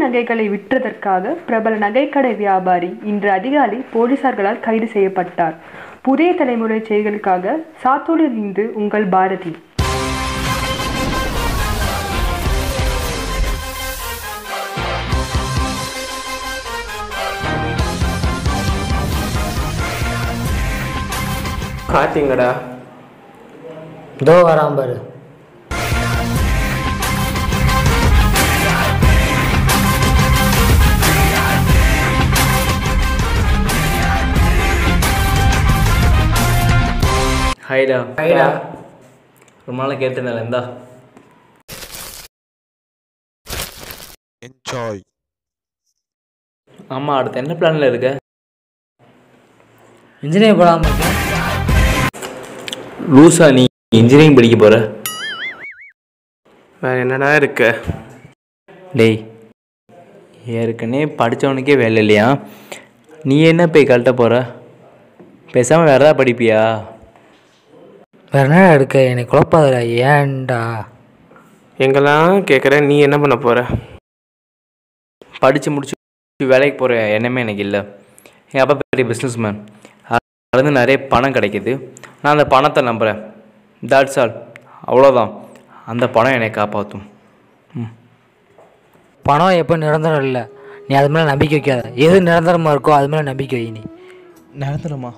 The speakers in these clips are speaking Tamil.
நகைகளை விற்றதற்காக பிரபல நகைக்கடை வியாபாரி இன்று அதிகாலை போலீசார்களால் கைது செய்யப்பட்டார். புதிய தலைமுறை செய்திகளுக்காக சாத்தூரிலிருந்து உங்கள் பாரதி. காட்டிங்கடா தோ வரான் பாரு. ஹைடா ஹைடா ரொம்ப நாள் கேட்டுருந்தேன். இந்தா என்ஜாய். ஆமாம், அடுத்து என்ன பிளானில் இருக்க? இன்ஜினியர் போடாமல் இருக்கேன். லூசா, நீ இன்ஜினியரிங் படிக்க போகிற? வேறு என்னடா இருக்க? டேய், ஏற்கனவே படித்தவனுக்கே வேலை இல்லையா? நீ என்ன போய் கழட்ட போகிற? பேசாமல் வேறு ஏதாவது படிப்பியா? வேறு என்ன எடுக்க? எனக்கு குழப்பாதடா. ஏன்டா எங்கெல்லாம் கேட்குறேன், நீ என்ன பண்ண போகிற? படித்து முடிச்சு வேலைக்கு போகிற எண்ணமே எனக்கு இல்லை. என் அப்பா பெரிய பிஸ்னஸ் மேன், அதுலேருந்து நிறைய பணம் கிடைக்கிது. நான் அந்த பணத்தை நம்புகிறேன். தட்ஸ் ஆல், அவ்வளோதான். அந்த பணம் என்னை காப்பாற்றும். பணம் எப்போ நிரந்தரம் இல்லை. நீ அது மேலே நம்பிக்கை வைக்காத. எது நிரந்தரமாக இருக்கோ அது மேலே நம்பிக்கை வை. நீ நிரந்தரமா?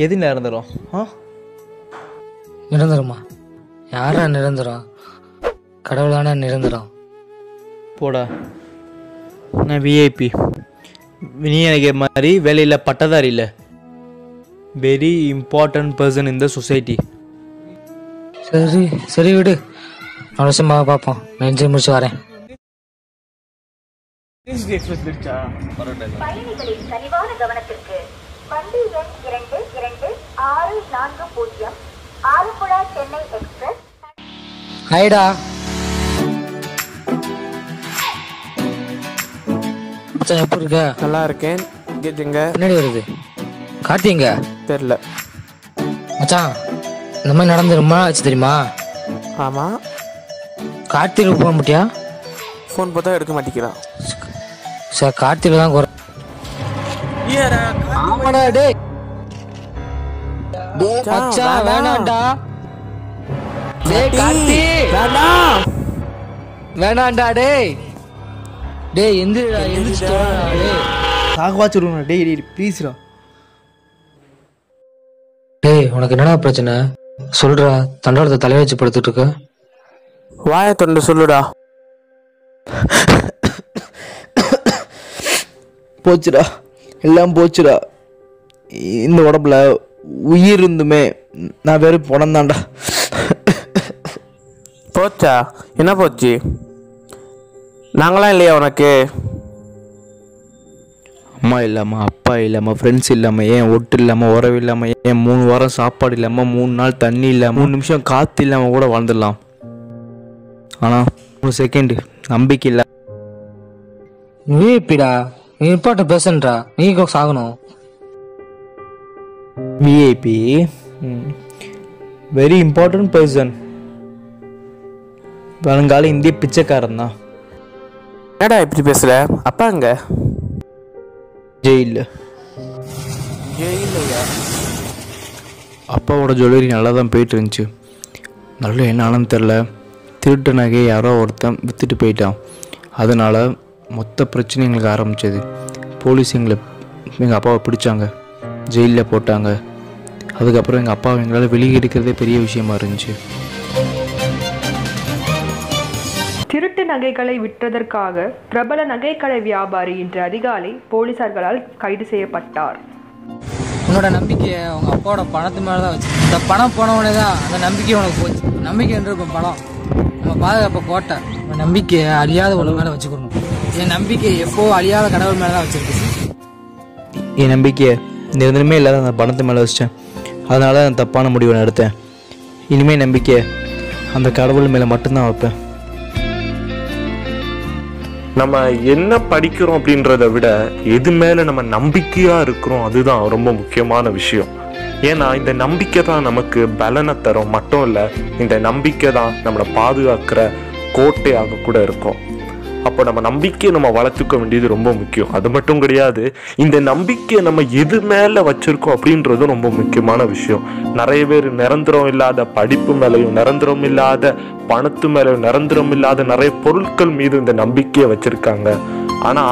எது நிரந்தரம்? நிரந்தரமா? யாரா நிரந்தரம்? கடவுளான நிரந்தரம். போடா, நான் விஐபி. நீ எனக்கு மாதிரி வேலையில் பட்டதாரி இல்லை. Very important person in the society. சரி சரி விடு, அவசியமாக பார்ப்போம். நான் இன்ஜினியர் முடிச்சு வரேன். பயணிகளின் கனிவான கவனத்திற்கு வண்டி எண் 22640 ஆலப்புழா சென்னை எக்ஸ்பிரஸ். ஹைடா. மச்சான் எப்படி இருக்க? நல்லா இருக்கேன். கேட்டுங்க. பின்னாடி வருது. கார்த்திங்க தெரில மச்சான். இந்த மாதிரி நடந்து ரொம்ப நாள் ஆச்சு தெரியுமா? ஆமாம். கார்த்திகை போக மாட்டியா? ஃபோன் பார்த்தா எடுக்க மாட்டேங்கிறான். சார் கார்த்திகை தான் குறை. ஆமாடா டேய். மச்சான் வேணாம்டா. டேய் கார்த்தி வேணாம். வேணாம்டா டேய். டேய் எந்திரிச்சு வரடா டேய். சாகவாச்சுடுறா டேய் டேய் ப்ளீஸ்டா. டேய் உனக்கு என்னடா பிரச்சனை? சொல்றா. தண்டோரத்தை தலை வச்சு படுத்துட்டு இருக்க. வாயை தொண்டு சொல்லுடா. போச்சுடா, எல்லாம் போச்சுடா. இந்த உடம்புல உயிர் இருந்துமே நான் வெறும் பணம்தான்டா. போச்சா? என்ன போச்சு? நாங்களாம் இல்லையா உனக்கு? அம்மா இல்லாமல், அப்பா இல்லாமல், ஃப்ரெண்ட்ஸ் இல்லாமல், ஏன் ஒட்டு இல்லாமல், உறவு இல்லாமல், ஏன் 3 வாரம் சாப்பாடு இல்லாமல், 3 நாள் தண்ணி இல்லாமல், 3 நிமிஷம் காற்று இல்லாமல் கூட வாழ்ந்துடலாம். ஆனால் 3 செகண்டு நம்பிக்கை இல்லை. விஐபிடா. நீ இம்பார்ட்டன் பேசன்றா. நீ சாகணும். VIP very important person. வருங்கால இந்திய பிச்சைக்காரன் தான். என்னடா இப்படி பேசுகிற? அப்பா அங்க ஜெயிலில். அப்பாவோட ஜுவல்லரி நல்லா தான் போயிட்டு இருந்துச்சு. நல்ல என்ன ஆனன்னு தெரில, திருட்டு நகையை யாரோ ஒருத்தன் விற்றுட்டு போயிட்டான். அதனால் மொத்த பிரச்சனை எங்களுக்கு ஆரம்பித்தது. போலீஸ் எங்கள் அப்பாவை பிடிச்சாங்க, ஜெயிலில் போட்டாங்க. அதுக்கப்புறம் எங்கள் அப்பாவை எங்களால் வெளியே எடுக்கிறதே பெரிய விஷயமா இருந்துச்சு. திருட்டு நகைகளை விற்றதற்காக பிரபல நகைக்கடை வியாபாரி இன்று அதிகாலை போலீசார்களால் கைது செய்யப்பட்டார். உன்னோட நம்பிக்கையை அவங்க அப்பாவோட பணத்து மேலே தான் வச்சு. இந்த பணம் போனவனே தான் அந்த நம்பிக்கை உனக்கு போச்சு. நம்பிக்கை என்று இருக்கும் பணம் நம்ம பாதுகாப்பை கோட்டை. நம்பிக்கையை அழியாத உள்ள மேலே வச்சுக்கணும். என் நம்பிக்கை எப்போ அழியாத கடவுள் மேலே தான் வச்சிருக்கு. என் நம்பிக்கையை நிரந்தரமே இல்லாத அந்த பணத்து மேலே வச்சிட்டேன். அதனால நான் தப்பான முடிவை நான் எடுத்தேன். இனிமேல் நம்பிக்கையை அந்த கடவுள் மேலே மட்டும்தான் வைப்பேன். நம்ம என்ன படிக்கிறோம் அப்படின்றத விட எது மேல நம்ம நம்பிக்கையா இருக்கிறோம் அதுதான் ரொம்ப முக்கியமான விஷயம். ஏன்னா இந்த நம்பிக்கை தான் நமக்கு பலனை தரும் மட்டும் இல்ல, இந்த நம்பிக்கை தான் நம்மளை பாதுகாக்கிற கோட்டையாக கூட இருக்கும். அப்போ நம்ம நம்பிக்கையை நம்ம வளர்த்துக்க வேண்டியது ரொம்ப முக்கியம். அது மட்டும் கிடையாது, இந்த நம்பிக்கையை நம்ம எது மேல வச்சிருக்கோம் அப்படின்றதும் ரொம்ப முக்கியமான விஷயம். நிறைய பேர் நிரந்தரம் இல்லாத படிப்பு மேலையும், நிரந்தரம் இல்லாத பணத்து மேலையும், நிரந்தரம் இல்லாத நிறைய பொருட்கள் மீது இந்த நம்பிக்கையை வச்சிருக்காங்க. ஆனா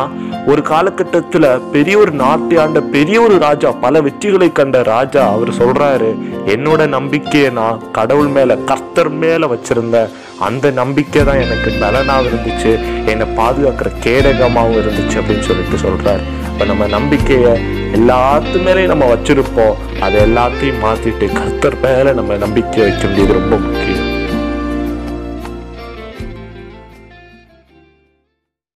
ஒரு காலகட்டத்துல பெரிய ஒரு நாட்டை ஆண்ட பெரிய ஒரு ராஜா, பல வெற்றிகளை கண்ட ராஜா, அவர் சொல்றாரு, என்னோட நம்பிக்கையை நான் கடவுள் மேல, கர்த்தர் மேல வச்சிருந்தேன். அந்த நம்பிக்கை தான் எனக்கு பலனாகவும் இருந்துச்சு, என்னை பாதுகாக்கிற கேடகமாகவும் இருந்துச்சு அப்படின்னு சொல்லிட்டு சொல்றாரு. இப்ப நம்ம நம்பிக்கையை எல்லாத்து மேலேயும் நம்ம வச்சிருப்போம், அதை எல்லாத்தையும் மாத்திட்டு கர்த்தர் மேல நம்ம நம்பிக்கை வைக்க வேண்டியது ரொம்ப முக்கியம்.